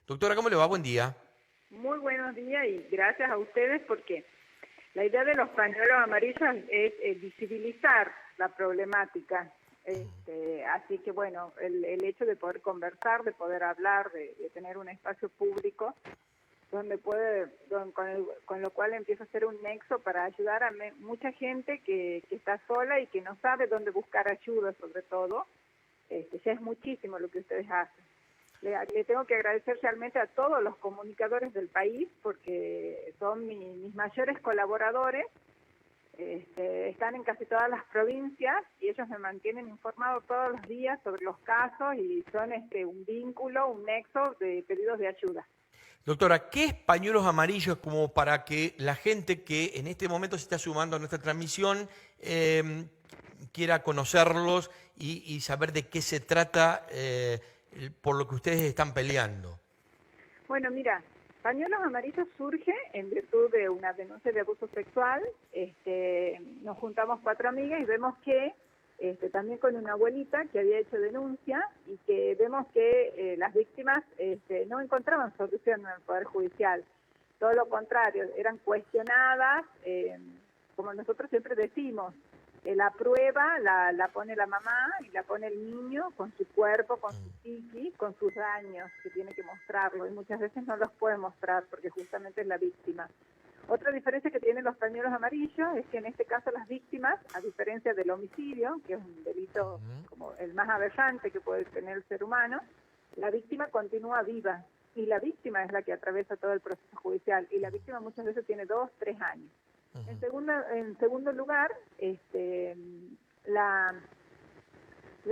Doctora, ¿cómo le va? Buen día. Muy buenos días y gracias a ustedes porque la idea de los pañuelos amarillos es visibilizar la problemática. Así que bueno, el hecho de poder conversar, de poder hablar, de tener un espacio público donde con lo cual empieza a ser un nexo para ayudar a mucha gente que está sola y que no sabe dónde buscar ayuda, sobre todo. Ya es muchísimo lo que ustedes hacen. Le tengo que agradecer realmente a todos los comunicadores del país porque son mis mayores colaboradores. Están en casi todas las provincias y ellos me mantienen informado todos los días sobre los casos y son un vínculo, un nexo de pedidos de ayuda. Doctora, ¿qué es pañuelos amarillos como para que la gente que en este momento se está sumando a nuestra transmisión quiera conocerlos y saber de qué se trata por lo que ustedes están peleando? Bueno, mira, Pañuelos Amarillos surge en virtud de una denuncia de abuso sexual. Nos juntamos 4 amigas y vemos que también con una abuelita que había hecho denuncia y que vemos que las víctimas no encontraban solución en el Poder Judicial. Todo lo contrario, eran cuestionadas, como nosotros siempre decimos, la prueba la pone la mamá y la pone el niño con su cuerpo, con su psiquis, con sus daños, que tiene que mostrarlo, y muchas veces no los puede mostrar porque justamente es la víctima. Otra diferencia que tienen los pañuelos amarillos es que en este caso las víctimas, a diferencia del homicidio, que es un delito como el más aberrante que puede tener el ser humano, la víctima continúa viva y la víctima es la que atraviesa todo el proceso judicial y la víctima muchas veces tiene 2, 3 años. En segundo lugar, la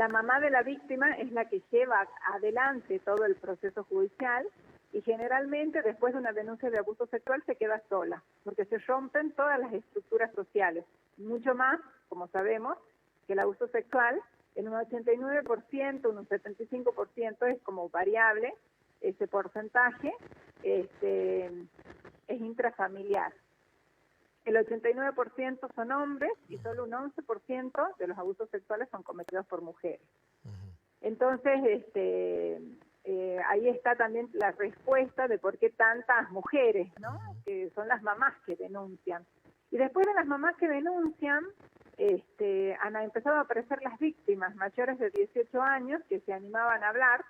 mamá de la víctima es la que lleva adelante todo el proceso judicial y generalmente después de una denuncia de abuso sexual se queda sola, porque se rompen todas las estructuras sociales. Mucho más, como sabemos, que el abuso sexual en un 89%, un 75% es como variable, ese porcentaje es intrafamiliar. El 89% son hombres y solo un 11% de los abusos sexuales son cometidos por mujeres. Entonces, ahí está también la respuesta de por qué tantas mujeres, ¿no? Que son las mamás que denuncian. Y después de las mamás que denuncian, han empezado a aparecer las víctimas mayores de 18 años que se animaban a hablar,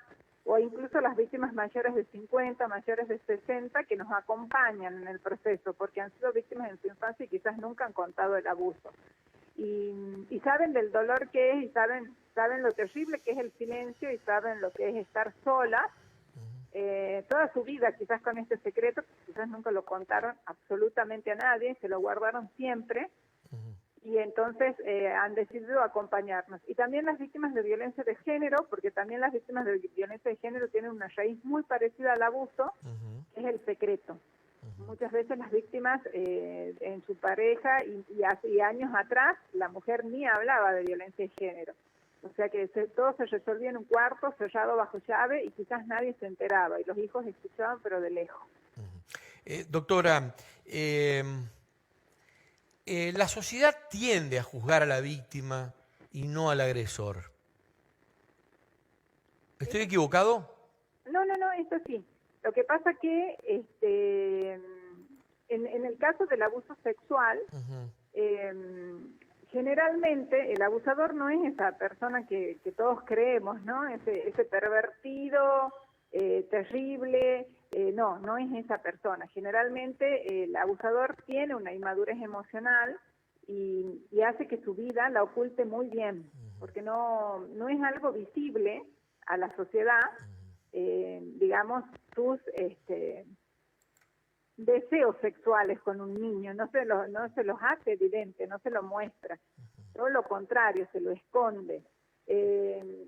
o incluso las víctimas mayores de 50, mayores de 60, que nos acompañan en el proceso, porque han sido víctimas en su infancia y quizás nunca han contado el abuso. Y saben del dolor que es, y saben lo terrible que es el silencio, y saben lo que es estar solas, toda su vida quizás con este secreto, quizás nunca lo contaron absolutamente a nadie, se lo guardaron siempre, y entonces han decidido acompañarnos. Y también las víctimas de violencia de género, porque también las víctimas de violencia de género tienen una raíz muy parecida al abuso, que es el secreto. Muchas veces las víctimas en su pareja y hace años atrás la mujer ni hablaba de violencia de género. O sea que todo se resolvía en un cuarto cerrado bajo llave y quizás nadie se enteraba y los hijos escuchaban pero de lejos. Doctora, la sociedad tiende a juzgar a la víctima y no al agresor. ¿Estoy Eso, equivocado? no, eso sí. Lo que pasa que en el caso del abuso sexual, generalmente el abusador no es esa persona que todos creemos, ¿no? Ese pervertido, terrible, no es esa persona. Generalmente el abusador tiene una inmadurez emocional y hace que su vida la oculte muy bien, porque no es algo visible a la sociedad, digamos, sus deseos sexuales con un niño, no se los hace evidente, no se lo muestra, todo lo contrario, se lo esconde.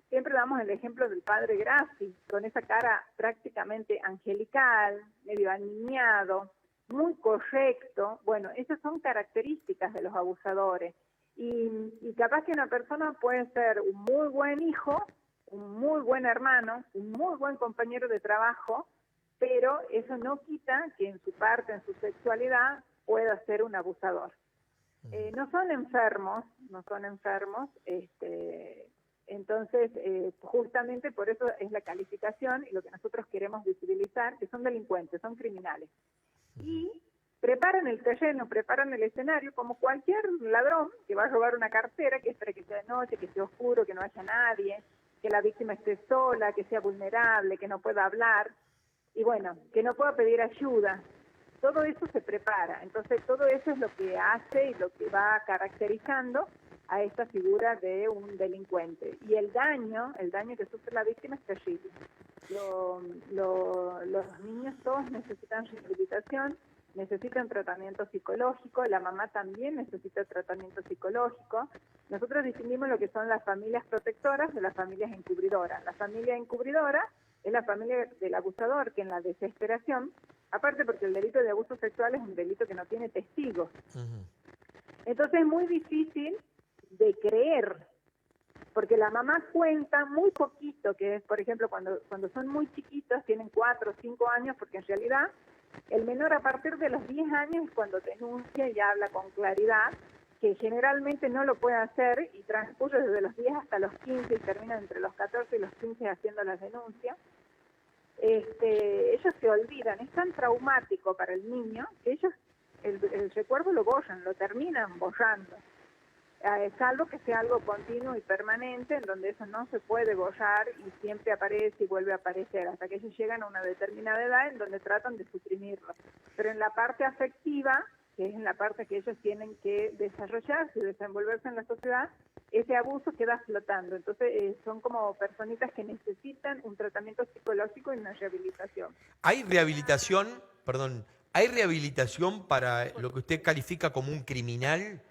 Siempre damos el ejemplo del padre Grassi, con esa cara prácticamente angelical, medio aniñado, muy correcto. Bueno, esas son características de los abusadores. Y capaz que una persona puede ser un muy buen hijo, un muy buen hermano, un muy buen compañero de trabajo, pero eso no quita que en su parte, en su sexualidad, pueda ser un abusador. No son enfermos, Entonces, justamente por eso es la calificación y lo que nosotros queremos visibilizar, que son delincuentes, son criminales. Y preparan el terreno, preparan el escenario como cualquier ladrón que va a robar una cartera, que espera que sea de noche, que sea oscuro, que no haya nadie, que la víctima esté sola, que sea vulnerable, que no pueda hablar, y bueno, que no pueda pedir ayuda. Todo eso se prepara, entonces todo eso es lo que hace y lo que va caracterizando a esta figura de un delincuente. Y el daño que sufre la víctima es terrible. Los niños todos necesitan rehabilitación, necesitan tratamiento psicológico, la mamá también necesita tratamiento psicológico. Nosotros distinguimos lo que son las familias protectoras de las familias encubridoras. La familia encubridora es la familia del abusador que en la desesperación, aparte porque el delito de abuso sexual es un delito que no tiene testigos. Entonces es muy difícil de creer, porque la mamá cuenta muy poquito, que es, por ejemplo, cuando son muy chiquitos, tienen 4 o 5 años, porque en realidad el menor a partir de los 10 años es cuando denuncia y habla con claridad, que generalmente no lo puede hacer y transcurre desde los 10 hasta los 15 y termina entre los 14 y los 15 haciendo las denuncias. Ellos se olvidan, es tan traumático para el niño que ellos el recuerdo lo borran, lo terminan borrando. Salvo que sea algo continuo y permanente, en donde eso no se puede borrar y siempre aparece y vuelve a aparecer, hasta que ellos llegan a una determinada edad en donde tratan de suprimirlo. Pero en la parte afectiva, que es en la parte que ellos tienen que desarrollarse y desenvolverse en la sociedad, ese abuso queda flotando. Entonces son como personitas que necesitan un tratamiento psicológico y una rehabilitación. ¿Hay rehabilitación para lo que usted califica como un criminal?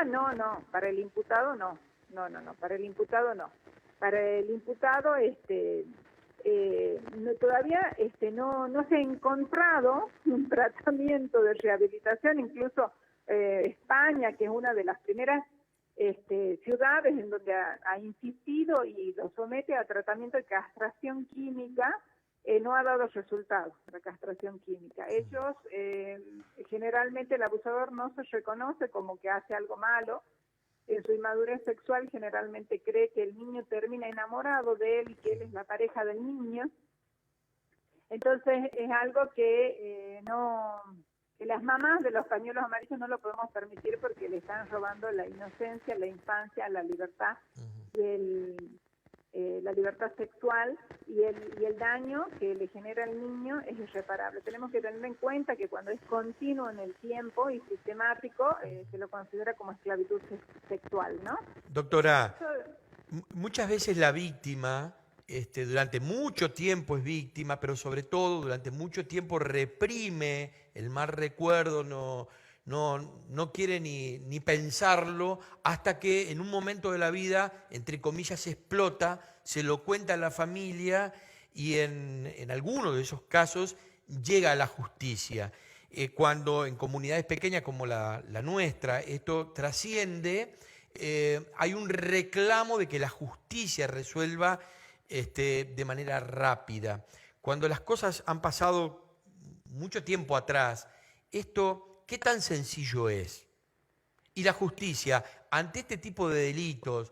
No, para el imputado no. No, para el imputado no. Para el imputado todavía no se ha encontrado un tratamiento de rehabilitación, incluso España, que es una de las primeras ciudades en donde ha insistido y lo somete a tratamiento de castración química, no ha dado resultados la castración química. Ellos, generalmente el abusador no se reconoce como que hace algo malo. En su inmadurez sexual generalmente cree que el niño termina enamorado de él y que él es la pareja del niño. Entonces es algo que que las mamás de los pañuelos amarillos no lo podemos permitir porque le están robando la inocencia, la infancia, la libertad y la libertad sexual y el daño que le genera al niño es irreparable. Tenemos que tener en cuenta que cuando es continuo en el tiempo y sistemático, se lo considera como esclavitud sexual, ¿no? Doctora, muchas veces la víctima, durante mucho tiempo es víctima, pero sobre todo durante mucho tiempo reprime el mal recuerdo, no quiere ni pensarlo, hasta que en un momento de la vida, entre comillas, explota, se lo cuenta a la familia y en algunos de esos casos llega a la justicia. Cuando en comunidades pequeñas como la nuestra esto trasciende, hay un reclamo de que la justicia resuelva de manera rápida. Cuando las cosas han pasado mucho tiempo atrás, esto, ¿qué tan sencillo es? Y la justicia, ante este tipo de delitos,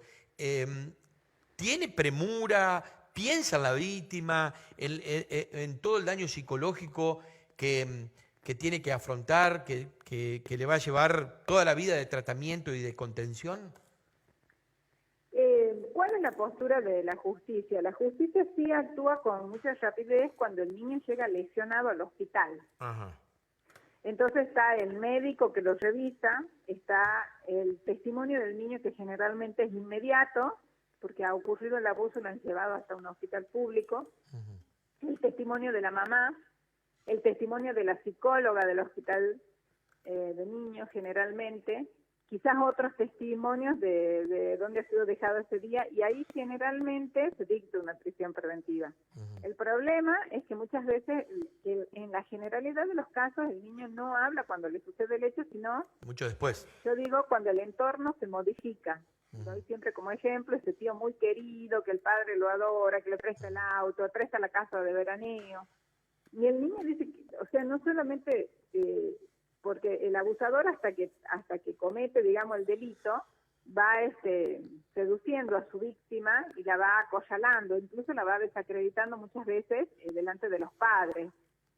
¿tiene premura? ¿Piensa en la víctima? ¿En todo el daño psicológico que tiene que afrontar, que le va a llevar toda la vida de tratamiento y de contención? ¿Cuál es la postura de la justicia? La justicia sí actúa con mucha rapidez cuando el niño llega lesionado al hospital. Ajá. Entonces está el médico que lo revisa, está el testimonio del niño que generalmente es inmediato, porque ha ocurrido el abuso y lo han llevado hasta un hospital público, el testimonio de la mamá, el testimonio de la psicóloga del hospital de niños generalmente, quizás otros testimonios de dónde ha sido dejado ese día, y ahí generalmente se dicta una prisión preventiva. El problema es que muchas veces, en la generalidad de los casos, el niño no habla cuando le sucede el hecho, sino Mucho después. yo digo cuando el entorno se modifica. Doy siempre como ejemplo ese tío muy querido, que el padre lo adora, que le presta el auto, le presta la casa de veraneo. Y el niño dice, o sea, no solamente porque el abusador hasta que comete, digamos, el delito, va seduciendo a su víctima y la va acorralando, incluso la va desacreditando muchas veces delante de los padres,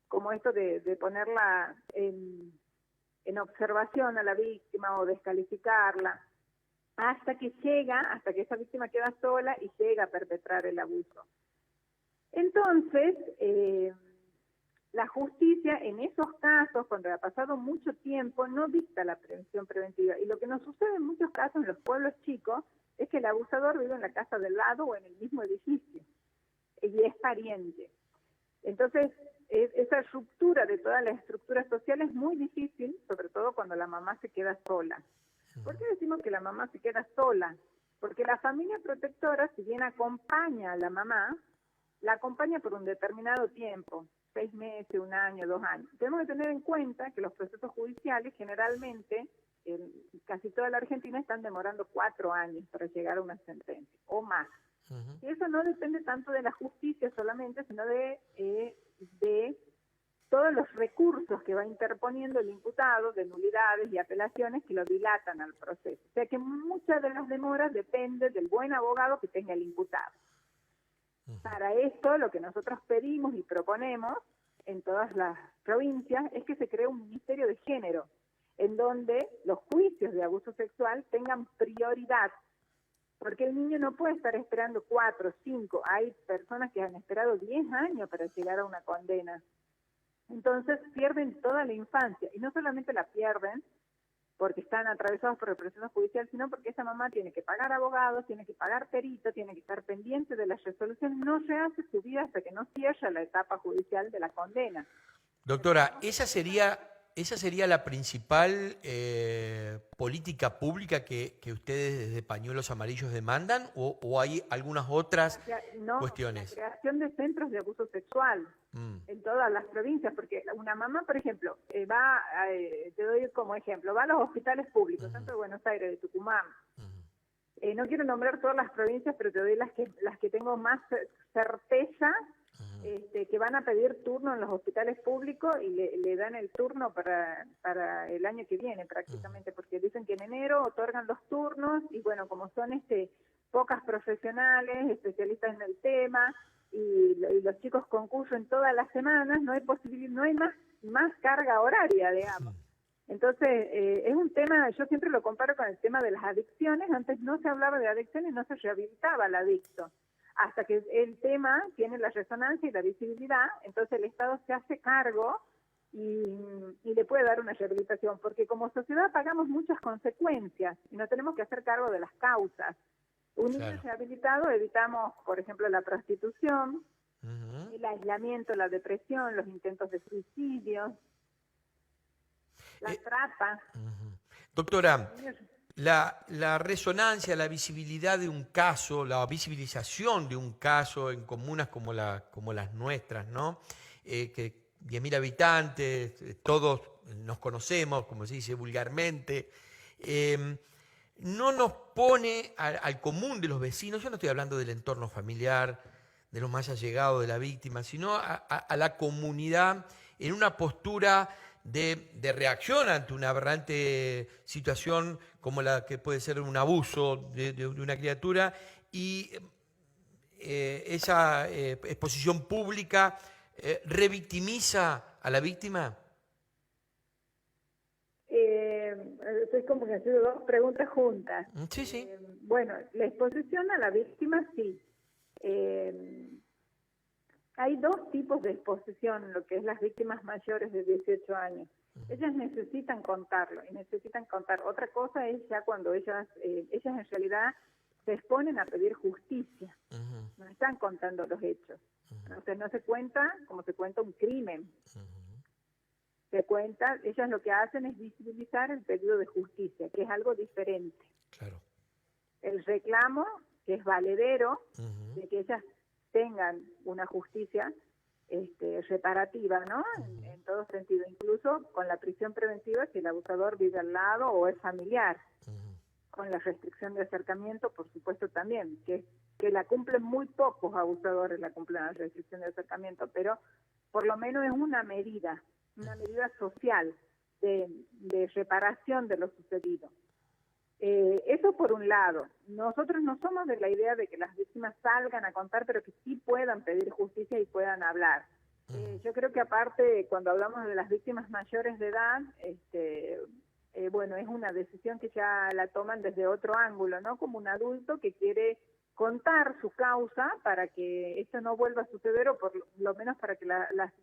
como esto de ponerla en observación a la víctima o descalificarla, hasta que esa víctima queda sola y llega a perpetrar el abuso. Entonces, la justicia en esos casos, cuando ha pasado mucho tiempo, no dicta la prevención preventiva. Y lo que nos sucede en muchos casos en los pueblos chicos es que el abusador vive en la casa del lado o en el mismo edificio y es pariente. Entonces, esa ruptura de toda la estructura social es muy difícil, sobre todo cuando la mamá se queda sola. ¿Por qué decimos que la mamá se queda sola? Porque la familia protectora, si bien acompaña a la mamá, la acompaña por un determinado tiempo, 6 meses, 1 año, 2 años. Tenemos que tener en cuenta que los procesos judiciales generalmente, en casi toda la Argentina, están demorando 4 años para llegar a una sentencia, o más. Y eso no depende tanto de la justicia solamente, sino de todos los recursos que va interponiendo el imputado, de nulidades y apelaciones que lo dilatan al proceso. O sea que muchas de las demoras dependen del buen abogado que tenga el imputado. Para esto, lo que nosotros pedimos y proponemos en todas las provincias es que se cree un ministerio de género, en donde los juicios de abuso sexual tengan prioridad, porque el niño no puede estar esperando 4, 5, hay personas que han esperado 10 años para llegar a una condena. Entonces pierden toda la infancia, y no solamente la pierden porque están atravesados por el proceso judicial, sino porque esa mamá tiene que pagar abogados, tiene que pagar peritos, tiene que estar pendiente de las resoluciones, no se hace su vida hasta que no cierra la etapa judicial de la condena. Doctora, ¿esa sería la principal política pública que ustedes desde Pañuelos Amarillos demandan o hay algunas otras cuestiones? La creación de centros de abuso sexual en todas las provincias, porque una mamá, por ejemplo, te doy como ejemplo, va a los hospitales públicos, tanto de Buenos Aires, de Tucumán. No quiero nombrar todas las provincias, pero te doy las que tengo más certeza, que van a pedir turno en los hospitales públicos y le dan el turno para el año que viene prácticamente, porque dicen que en enero otorgan los turnos y bueno, como son pocas profesionales, especialistas en el tema, y los chicos concurren todas las semanas, no hay más carga horaria, digamos. Entonces, es un tema, yo siempre lo comparo con el tema de las adicciones. Antes no se hablaba de adicciones, no se rehabilitaba al adicto. Hasta que el tema tiene la resonancia y la visibilidad, entonces el Estado se hace cargo y le puede dar una rehabilitación, porque como sociedad pagamos muchas consecuencias y no tenemos que hacer cargo de las causas. Un niño rehabilitado evitamos, por ejemplo, la prostitución, el aislamiento, la depresión, los intentos de suicidio, la trata. Doctora, la resonancia, la visibilidad de un caso, la visibilización de un caso en comunas como las nuestras, ¿no? Que 10.000 habitantes, todos nos conocemos, como se dice vulgarmente, no nos pone al común de los vecinos, yo no estoy hablando del entorno familiar, de los más allegados de la víctima, sino a la comunidad en una postura de reacción ante una aberrante situación como la que puede ser un abuso de una criatura, y esa exposición pública revictimiza a la víctima. Es como que han sido 2 preguntas juntas. Sí, sí. Bueno, la exposición a la víctima, sí. Hay 2 tipos de exposición, lo que es las víctimas mayores de 18 años. Ellas necesitan contarlo y necesitan contar. Otra cosa es ya cuando ellas en realidad se exponen a pedir justicia. No están contando los hechos. Entonces no se cuenta como se cuenta un crimen. Se cuenta, ellas lo que hacen es visibilizar el pedido de justicia, que es algo diferente. Claro. El reclamo, que es valedero, de que ellas tengan una justicia reparativa, ¿no? En todo sentido, incluso con la prisión preventiva si el abusador vive al lado o es familiar. Con la restricción de acercamiento, por supuesto, también, que la cumplen muy pocos abusadores, la cumplen la restricción de acercamiento, pero por lo menos es una medida social de reparación de lo sucedido. Eso por un lado. Nosotros no somos de la idea de que las víctimas salgan a contar, pero que sí puedan pedir justicia y puedan hablar. Yo creo que aparte, cuando hablamos de las víctimas mayores de edad, bueno, es una decisión que ya la toman desde otro ángulo, ¿no? Como un adulto que quiere contar su causa para que esto no vuelva a suceder, o por lo menos para que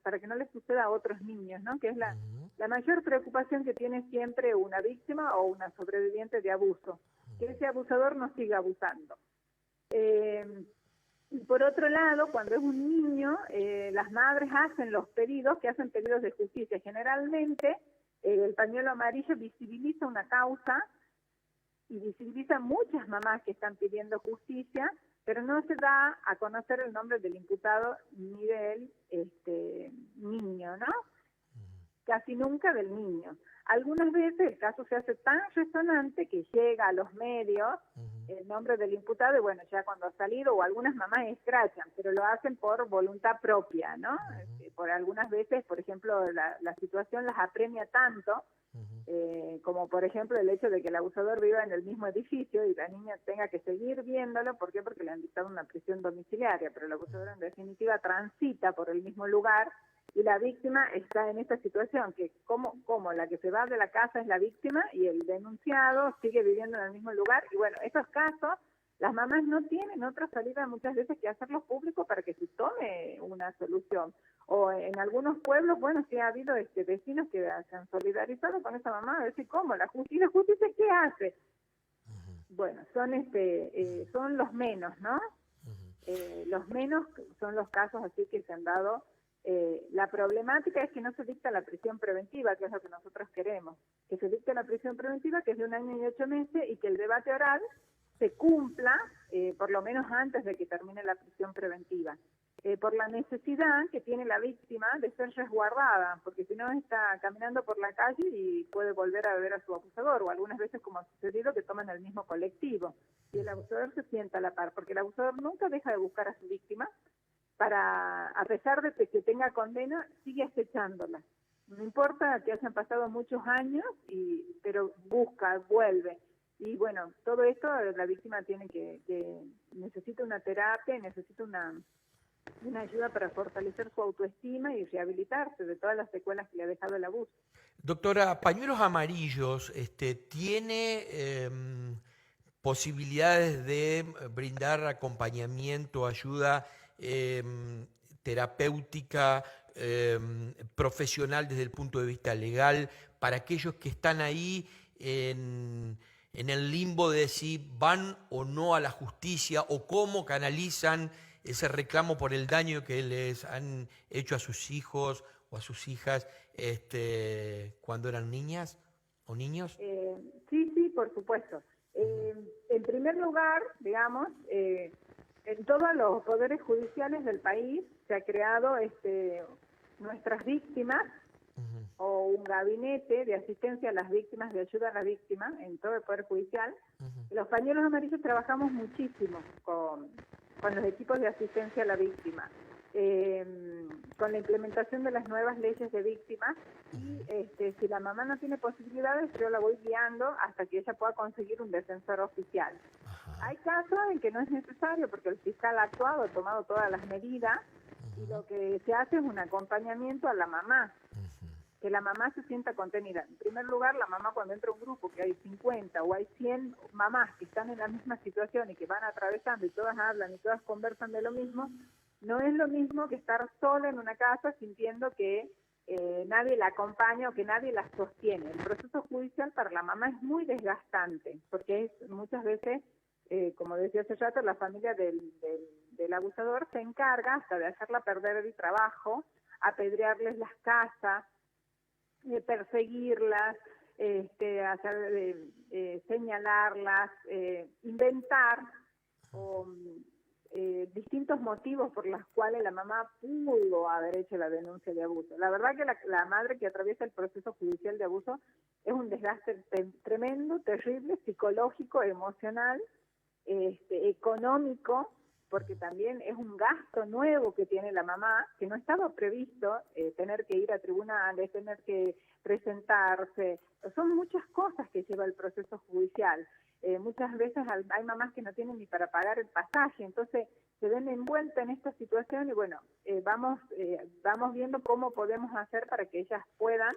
para que no le suceda a otros niños, ¿no? Que es la mayor preocupación que tiene siempre una víctima o una sobreviviente de abuso, que ese abusador no siga abusando. Y por otro lado, cuando es un niño, las madres hacen los pedidos, que hacen pedidos de justicia. Generalmente, el pañuelo amarillo visibiliza una causa y visibiliza muchas mamás que están pidiendo justicia, pero no se da a conocer el nombre del imputado ni del niño, ¿no? Casi nunca del niño. Algunas veces el caso se hace tan resonante que llega a los medios el nombre del imputado y bueno, ya cuando ha salido, o algunas mamás escrachan, pero lo hacen por voluntad propia, ¿no? Por algunas veces, por ejemplo, la situación las apremia tanto, como por ejemplo el hecho de que el abusador viva en el mismo edificio y la niña tenga que seguir viéndolo. ¿Por qué? Porque le han dictado una prisión domiciliaria, pero el abusador en definitiva transita por el mismo lugar y la víctima está en esta situación, que como la que se va de la casa es la víctima y el denunciado sigue viviendo en el mismo lugar. Y bueno, estos casos, las mamás no tienen otra salida muchas veces que hacerlos públicos para que se tome una solución. O en algunos pueblos, bueno, sí ha habido vecinos que se han solidarizado con esa mamá, a decir, ¿cómo? ¿La justicia qué hace? Bueno, son los menos, ¿no? Los menos son los casos así que se han dado. La problemática es que no se dicta la prisión preventiva, que es lo que nosotros queremos, que se dicte la prisión preventiva, que es de 1 año y 8 meses, y que el debate oral se cumpla por lo menos antes de que termine la prisión preventiva, por la necesidad que tiene la víctima de ser resguardada, porque si no está caminando por la calle y puede volver a ver a su abusador, o algunas veces, como ha sucedido, que toman el mismo colectivo, y el abusador se sienta a la par, porque el abusador nunca deja de buscar a su víctima, a pesar de que tenga condena, sigue acechándola. No importa que hayan pasado muchos años, pero busca, vuelve. Y bueno, todo esto la víctima tiene que necesita una terapia, necesita una ayuda para fortalecer su autoestima y rehabilitarse de todas las secuelas que le ha dejado el abuso. Doctora, Pañuelos Amarillos tiene posibilidades de brindar acompañamiento, ayuda terapéutica, profesional desde el punto de vista legal, para aquellos que están ahí en el limbo de si van o no a la justicia, o cómo canalizan ese reclamo por el daño que les han hecho a sus hijos o a sus hijas cuando eran niñas o niños? Sí, por supuesto. En primer lugar, digamos, en todos los poderes judiciales del país se ha creado nuestras víctimas, o un gabinete de asistencia a las víctimas, de ayuda a las víctimas en todo el Poder Judicial. Los Pañuelos Amarillos trabajamos muchísimo con los equipos de asistencia a la víctima, con la implementación de las nuevas leyes de víctimas, y si la mamá no tiene posibilidades, yo la voy guiando hasta que ella pueda conseguir un defensor oficial. Hay casos en que no es necesario porque el fiscal ha actuado, ha tomado todas las medidas, y lo que se hace es un acompañamiento a la mamá, que la mamá se sienta contenida. En primer lugar, la mamá, cuando entra a un grupo que hay 50 o hay 100 mamás que están en la misma situación y que van atravesando y todas hablan y todas conversan de lo mismo, no es lo mismo que estar sola en una casa sintiendo que nadie la acompaña o que nadie la sostiene. El proceso judicial para la mamá es muy desgastante, porque muchas veces, como decía hace rato, la familia del abusador se encarga hasta de hacerla perder el trabajo, apedrearles las casas, perseguirlas, señalarlas, inventar distintos motivos por los cuales la mamá pudo haber hecho la denuncia de abuso. La verdad que la madre que atraviesa el proceso judicial de abuso es un desgaste tremendo, terrible, psicológico, emocional, económico, porque también es un gasto nuevo que tiene la mamá, que no estaba previsto, tener que ir a tribunales, tener que presentarse. Son muchas cosas que lleva el proceso judicial. Muchas veces hay mamás que no tienen ni para pagar el pasaje, entonces se ven envueltas en esta situación y bueno, vamos viendo cómo podemos hacer para que ellas puedan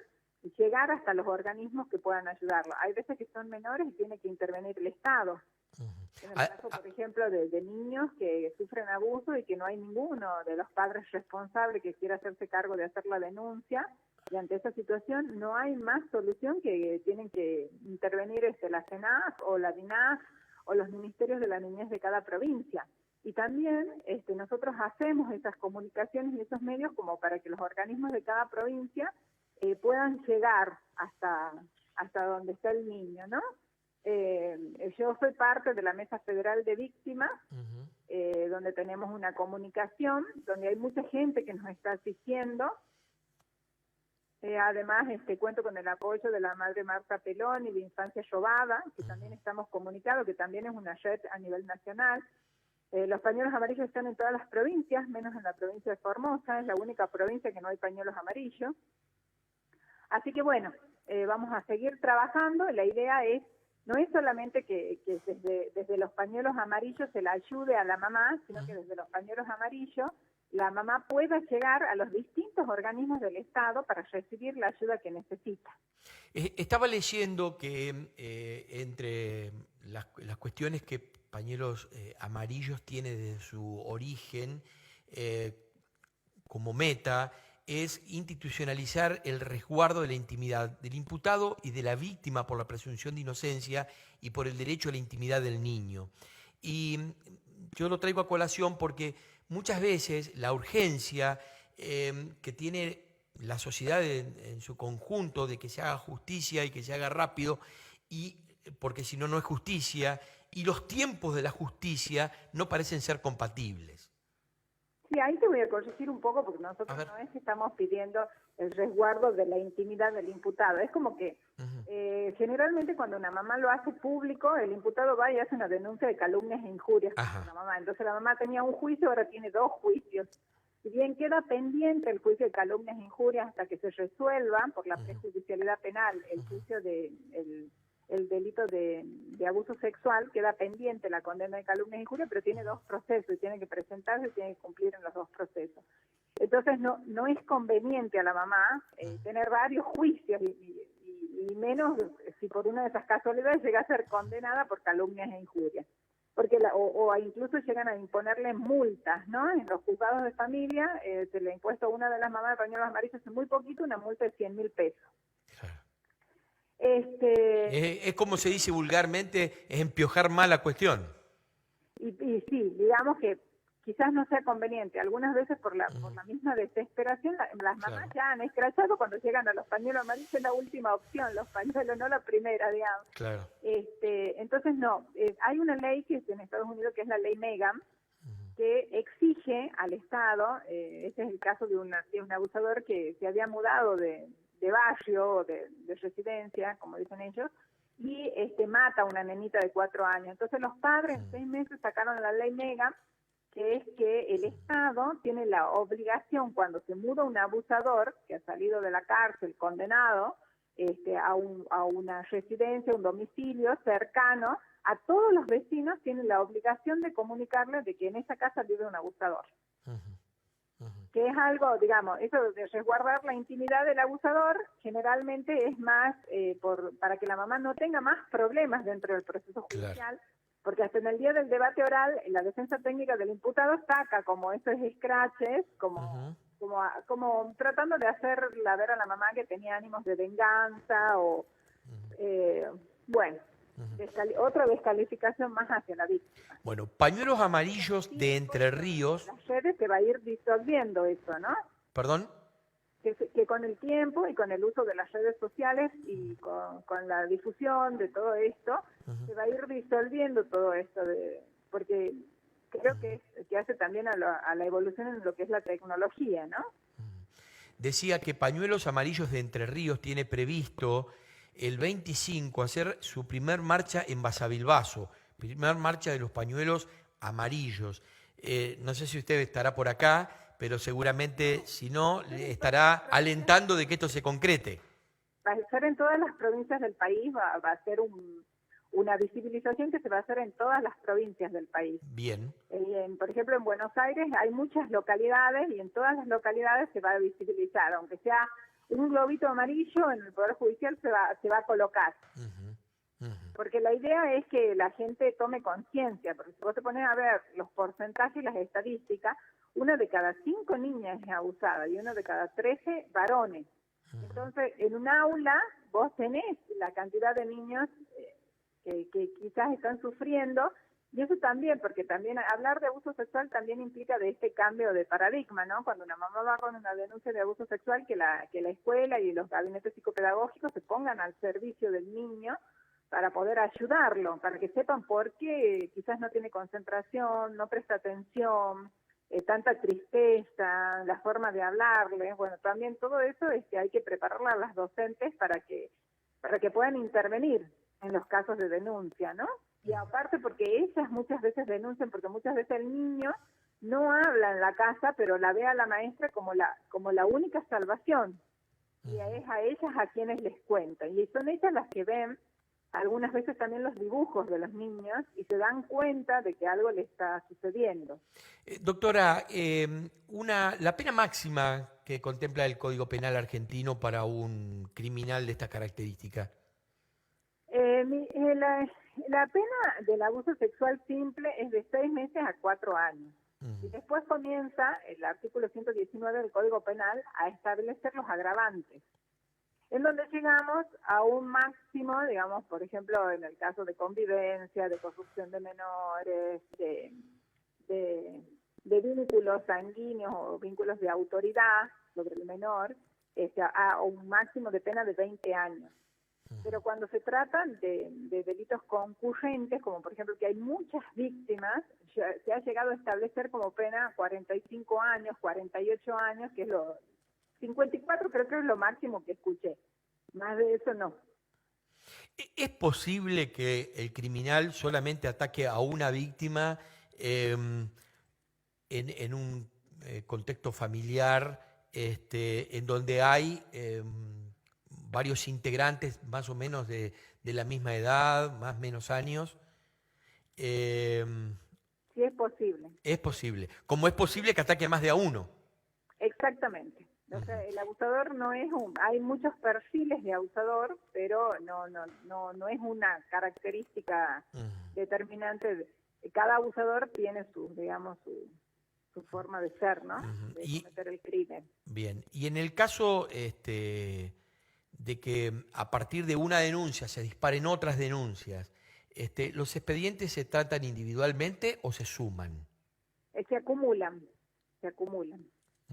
llegar hasta los organismos que puedan ayudarlo. Hay veces que son menores y tiene que intervenir el Estado. En el caso, por ejemplo, de niños que sufren abuso y que no hay ninguno de los padres responsables que quiera hacerse cargo de hacer la denuncia, y ante esa situación no hay más solución que tienen que intervenir la CENAF o la DINAF o los ministerios de la niñez de cada provincia. Y también nosotros hacemos esas comunicaciones y esos medios como para que los organismos de cada provincia puedan llegar hasta donde está el niño, ¿no? Yo soy parte de la Mesa Federal de Víctimas, donde tenemos una comunicación, donde hay mucha gente que nos está asistiendo. Además, cuento con el apoyo de la madre Marta Pelón y de Infancia Llovada, que también estamos comunicados, que también es una red a nivel nacional. Los pañuelos amarillos están en todas las provincias, menos en la provincia de Formosa, es la única provincia que no hay pañuelos amarillos. Así que bueno, vamos a seguir trabajando. La idea no es solamente que desde los pañuelos amarillos se la ayude a la mamá, sino que desde los pañuelos amarillos la mamá pueda llegar a los distintos organismos del Estado para recibir la ayuda que necesita. Estaba leyendo que entre las cuestiones que Pañuelos Amarillos tiene desde su origen como meta es institucionalizar el resguardo de la intimidad del imputado y de la víctima por la presunción de inocencia y por el derecho a la intimidad del niño. Y yo lo traigo a colación porque muchas veces la urgencia que tiene la sociedad en su conjunto de que se haga justicia y que se haga rápido, y porque si no, no es justicia, y los tiempos de la justicia no parecen ser compatibles. Sí, ahí te voy a corregir un poco porque nosotros no es que estamos pidiendo el resguardo de la intimidad del imputado. Es como que generalmente cuando una mamá lo hace público, el imputado va y hace una denuncia de calumnias e injurias contra la mamá. Entonces la mamá tenía un juicio, ahora tiene 2 juicios. Si bien queda pendiente el juicio de calumnias e injurias hasta que se resuelva por la prejudicialidad penal el juicio de el delito de abuso sexual, queda pendiente la condena de calumnias e injurias, pero tiene 2 procesos y tiene que presentarse y tiene que cumplir en los 2 procesos. Entonces no es conveniente a la mamá tener varios juicios y menos si por una de esas casualidades llega a ser condenada por calumnias e injurias. Porque o incluso llegan a imponerle multas, ¿no? En los juzgados de familia se le ha impuesto a una de las mamás de pañuelos amarillos hace muy poquito una multa de 100.000 pesos. Claro. Es como se dice vulgarmente, es empiojar más la cuestión. Y sí, digamos que quizás no sea conveniente. Algunas veces por la misma desesperación, las mamás ya han escrachado cuando llegan a los pañuelos amarillos, es la última opción, los pañuelos, no la primera, digamos. Claro. Entonces no, hay una ley que es en Estados Unidos que es la ley Megan, que exige al Estado, este es el caso de un abusador que se había mudado de barrio o de residencia, como dicen ellos, y mata a una nenita de 4 años. Entonces los padres en 6 meses sacaron la ley Megan, que es que el Estado tiene la obligación, cuando se muda un abusador que ha salido de la cárcel condenado a una residencia, un domicilio cercano, a todos los vecinos tienen la obligación de comunicarles de que en esa casa vive un abusador. Que es algo, digamos, eso de resguardar la intimidad del abusador generalmente es más para que la mamá no tenga más problemas dentro del proceso judicial. Claro. Porque hasta en el día del debate oral, la defensa técnica del imputado saca como esos scratches, como tratando de hacerla ver a la mamá que tenía ánimos de venganza o, otra descalificación más hacia la víctima. Bueno, Pañuelos Amarillos de Entre Ríos. Las redes se va a ir disolviendo eso, ¿no? ¿Perdón? Que con el tiempo y con el uso de las redes sociales y con la difusión de todo esto, se va a ir disolviendo todo esto, porque creo que hace también a la evolución en lo que es la tecnología, ¿no? Decía que Pañuelos Amarillos de Entre Ríos tiene previsto el 25 hacer su primer marcha en Basavilbaso, primer marcha de los pañuelos amarillos. No sé si usted estará por acá, pero seguramente, si no, le estará alentando de que esto se concrete. Va a ser en todas las provincias del país, va a ser una visibilización que se va a hacer en todas las provincias del país. Bien. Por ejemplo, en Buenos Aires hay muchas localidades y en todas las localidades se va a visibilizar, aunque sea un globito amarillo en el Poder Judicial se va a colocar. Porque la idea es que la gente tome conciencia, porque si vos te pones a ver los porcentajes y las estadísticas, 1 de cada 5 niñas es abusada y 1 de cada 13 varones. Entonces, en un aula vos tenés la cantidad de niños que quizás están sufriendo, y eso también, porque también hablar de abuso sexual también implica de este cambio de paradigma, ¿no? Cuando una mamá va con una denuncia de abuso sexual, que la escuela y los gabinetes psicopedagógicos se pongan al servicio del niño para poder ayudarlo, para que sepan por qué quizás no tiene concentración, no presta atención, tanta tristeza, la forma de hablarle. Bueno, también todo eso hay que prepararla a las docentes para que puedan intervenir en los casos de denuncia, ¿no? Y aparte porque ellas muchas veces denuncian, porque muchas veces el niño no habla en la casa, pero la ve a la maestra como la única salvación. Y es a ellas a quienes les cuentan. Y son ellas las que ven algunas veces también los dibujos de los niños y se dan cuenta de que algo le está sucediendo. Doctora, la pena máxima que contempla el Código Penal argentino para un criminal de estas características. La pena del abuso sexual simple es de 6 meses a 4 años. Y después comienza el artículo 119 del Código Penal a establecer los agravantes, en donde llegamos a un máximo, digamos, por ejemplo, en el caso de convivencia, de corrupción de menores, de vínculos sanguíneos o vínculos de autoridad sobre el menor, a un máximo de pena de 20 años. Pero cuando se tratan de delitos concurrentes, como por ejemplo que hay muchas víctimas, se ha llegado a establecer como pena 45 años, 48 años, que es 54 creo que es lo máximo que escuché. Más de eso no. ¿Es posible que el criminal solamente ataque a una víctima en un contexto familiar en donde hay varios integrantes más o menos de la misma edad, más o menos años? Sí, es posible. Es posible. Como es posible que ataque a más de a uno. Exactamente. O sea, el abusador no es hay muchos perfiles de abusador, pero no es una característica determinante. Cada abusador tiene su forma de ser, ¿no? De cometer el crimen. Bien. Y en el caso de que a partir de una denuncia se disparen otras denuncias, ¿los expedientes se tratan individualmente o se suman? Se acumulan.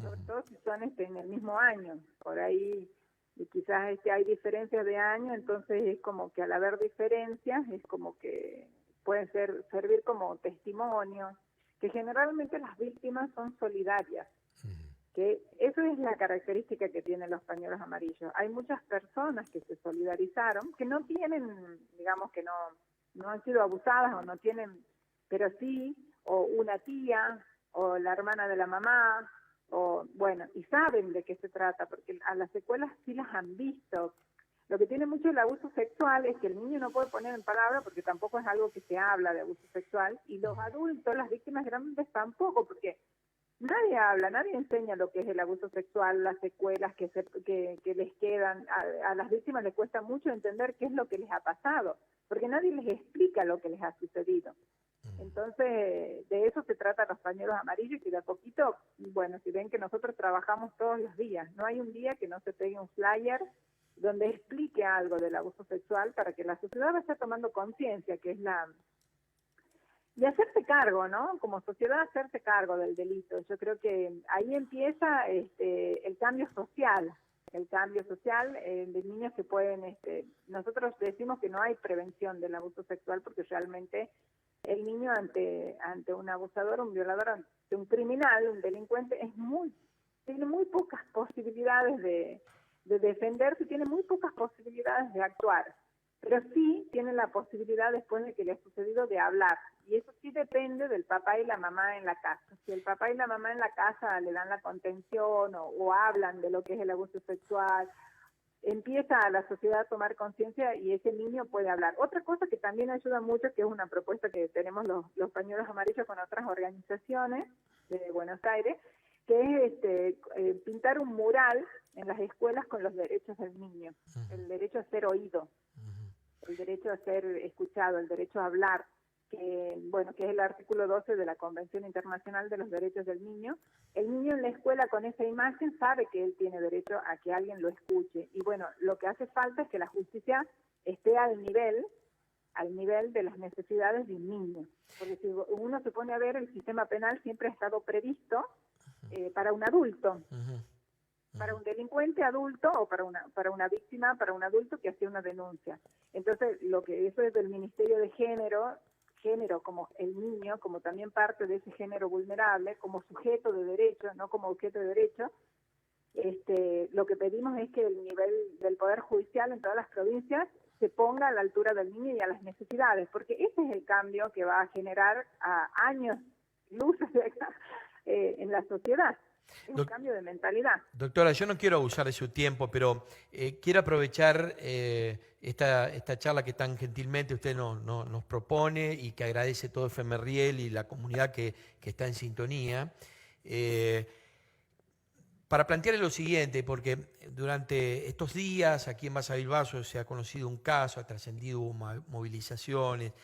Sobre todo si son en el mismo año, por ahí, y quizás hay diferencias de año, entonces es como que al haber diferencias, es como que pueden servir como testimonio, que generalmente las víctimas son solidarias, que eso es la característica que tienen los pañuelos amarillos. Hay muchas personas que se solidarizaron, que no tienen, digamos que no han sido abusadas o no tienen, pero sí, o una tía, o la hermana de la mamá, y saben de qué se trata, porque a las secuelas sí las han visto. Lo que tiene mucho el abuso sexual es que el niño no puede poner en palabra, porque tampoco es algo que se habla de abuso sexual, y los adultos, las víctimas grandes tampoco, porque nadie habla, nadie enseña lo que es el abuso sexual, las secuelas que les quedan. A las víctimas les cuesta mucho entender qué es lo que les ha pasado, porque nadie les explica lo que les ha sucedido. Entonces, de eso se trata los pañuelos amarillos, y de a poquito, bueno, si ven que nosotros trabajamos todos los días, no hay un día que no se pegue un flyer donde explique algo del abuso sexual para que la sociedad vaya tomando conciencia, que es y hacerse cargo, ¿no? Como sociedad, hacerse cargo del delito. Yo creo que ahí empieza el cambio social, de niños que pueden, nosotros decimos que no hay prevención del abuso sexual, porque realmente el niño ante un abusador, un violador, ante un criminal, un delincuente, tiene muy pocas posibilidades de defenderse, tiene muy pocas posibilidades de actuar, pero sí tiene la posibilidad, después de que le ha sucedido, de hablar. y eso sí depende del papá y la mamá en la casa. Si el papá y la mamá en la casa le dan la contención o hablan de lo que es el abuso sexual, empieza a la sociedad a tomar conciencia y ese niño puede hablar. Otra cosa que también ayuda mucho, que es una propuesta que tenemos los pañuelos amarillos con otras organizaciones de Buenos Aires, que es pintar un mural en las escuelas con los derechos del niño, el derecho a ser oído, el derecho a ser escuchado, el derecho a hablar, que es el artículo 12 de la Convención Internacional de los Derechos del Niño. El niño en la escuela con esa imagen sabe que él tiene derecho a que alguien lo escuche. Y bueno, lo que hace falta es que la justicia esté al nivel de las necesidades de un niño. Porque si uno se pone a ver, el sistema penal siempre ha estado previsto para un adulto. Para un delincuente adulto o para una víctima, para un adulto que hace una denuncia. Entonces, eso es del Ministerio de Género como el niño, como también parte de ese género vulnerable, como sujeto de derecho, no como objeto de derecho. Lo que pedimos es que el nivel del Poder Judicial en todas las provincias se ponga a la altura del niño y a las necesidades, porque ese es el cambio que va a generar a años luz en la sociedad. Es un cambio de mentalidad. Doctora, yo no quiero abusar de su tiempo, pero quiero aprovechar esta charla que tan gentilmente usted nos propone y que agradece todo Femerriel y la comunidad que está en sintonía, para plantearle lo siguiente, porque durante estos días aquí en Basa Bilbaso se ha conocido un caso, ha trascendido movilizaciones,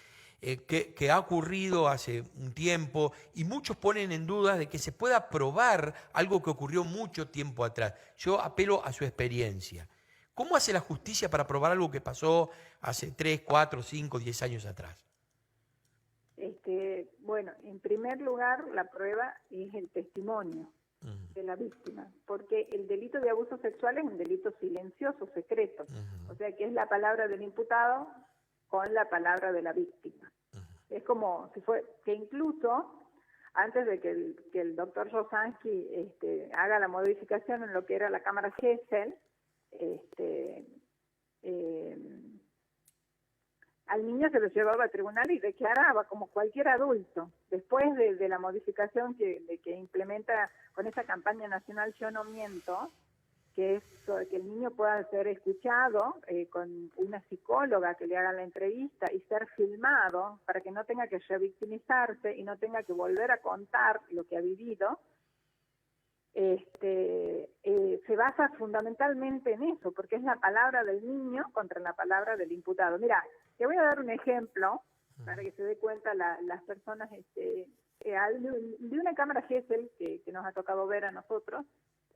que ha ocurrido hace un tiempo y muchos ponen en duda de que se pueda probar algo que ocurrió mucho tiempo atrás. Yo apelo a su experiencia. ¿Cómo hace la justicia para probar algo que pasó hace 3, 4, 5, 10 años atrás? Bueno, en primer lugar, la prueba es el testimonio de la víctima, porque el delito de abuso sexual es un delito silencioso, secreto, o sea que es la palabra del imputado con la palabra de la víctima. Es como si fue que incluso antes de que el doctor Rosansky haga la modificación en lo que era la cámara Gesell, al niño se lo llevaba al tribunal y declaraba como cualquier adulto. Después de la modificación que implementa con esa campaña nacional Yo No Miento, que es que el niño pueda ser escuchado con una psicóloga que le haga la entrevista y ser filmado para que no tenga que revictimizarse y no tenga que volver a contar lo que ha vivido, se basa fundamentalmente en eso, porque es la palabra del niño contra la palabra del imputado. Mira, te voy a dar un ejemplo para que se dé cuenta las personas de una cámara Gesell que nos ha tocado ver a nosotros,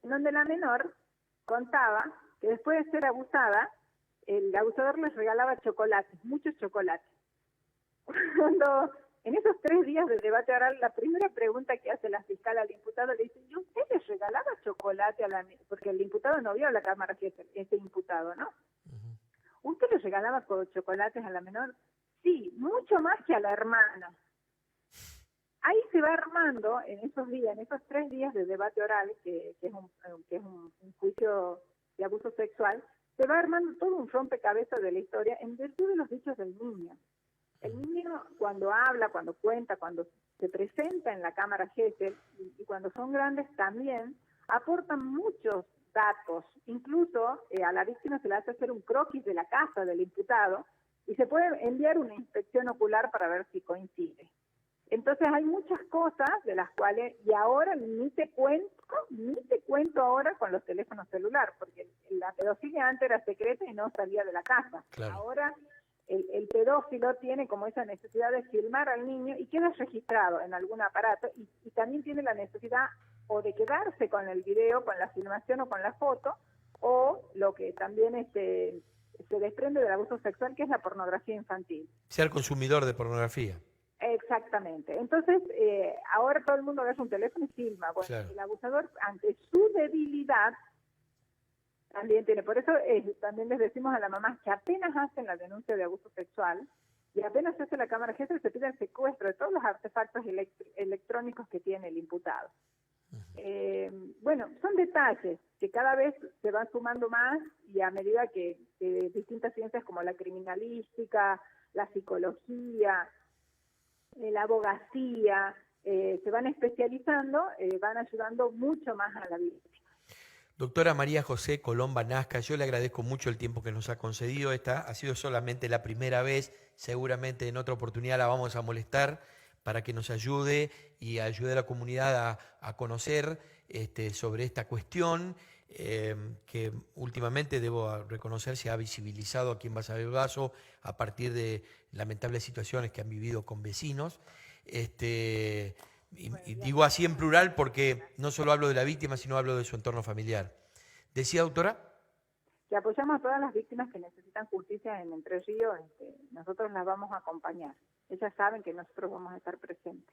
en donde la menor contaba que después de ser abusada, el abusador les regalaba chocolates, muchos chocolates. Cuando en esos 3 días de debate oral, la primera pregunta que hace la fiscal al imputado le dice, ¿y usted les regalaba chocolate a la menor? Porque el imputado no vio la cámara Gesell, ese imputado, ¿no? ¿Usted les regalaba chocolates a la menor? Sí, mucho más que a la hermana. Ahí se va armando en esos días, en esos 3 días de debate oral, que es un juicio de abuso sexual, se va armando todo un rompecabezas de la historia en virtud de los dichos del niño. El niño cuando habla, cuando cuenta, cuando se presenta en la cámara Gesell y cuando son grandes también aportan muchos datos. Incluso a la víctima se le hace hacer un croquis de la casa del imputado y se puede enviar una inspección ocular para ver si coincide. Entonces hay muchas cosas de las cuales, y ahora ni te cuento ahora con los teléfonos celulares, porque la pedofilia antes era secreta y no salía de la casa. Claro. Ahora el pedófilo tiene como esa necesidad de filmar al niño y queda registrado en algún aparato y también tiene la necesidad o de quedarse con el video, con la filmación o con la foto, o lo que también se desprende del abuso sexual, que es la pornografía infantil. Ser consumidor de pornografía. Exactamente. Entonces, ahora todo el mundo agarra un teléfono y filma. Bueno, claro. El abusador, ante su debilidad, también tiene. Por eso también les decimos a la mamá que apenas hacen la denuncia de abuso sexual y apenas se hace la cámara Gesell, se pide el secuestro de todos los artefactos electrónicos que tiene el imputado. Bueno, son detalles que cada vez se van sumando más y a medida que distintas ciencias como la criminalística, la psicología, la abogacía, se van especializando, van ayudando mucho más a la víctima. Doctora María José Colomba Nazca, yo le agradezco mucho el tiempo que nos ha concedido. Esta ha sido solamente la primera vez, seguramente en otra oportunidad la vamos a molestar para que nos ayude y ayude a la comunidad a conocer sobre esta cuestión que últimamente, debo reconocer, se ha visibilizado aquí en Basa del Baso a partir de lamentables situaciones que han vivido con vecinos. Y digo así en plural porque no solo hablo de la víctima, sino hablo de su entorno familiar. ¿Decía, doctora? Que apoyamos a todas las víctimas que necesitan justicia en Entre Ríos, nosotros las vamos a acompañar. Ellas saben que nosotros vamos a estar presentes.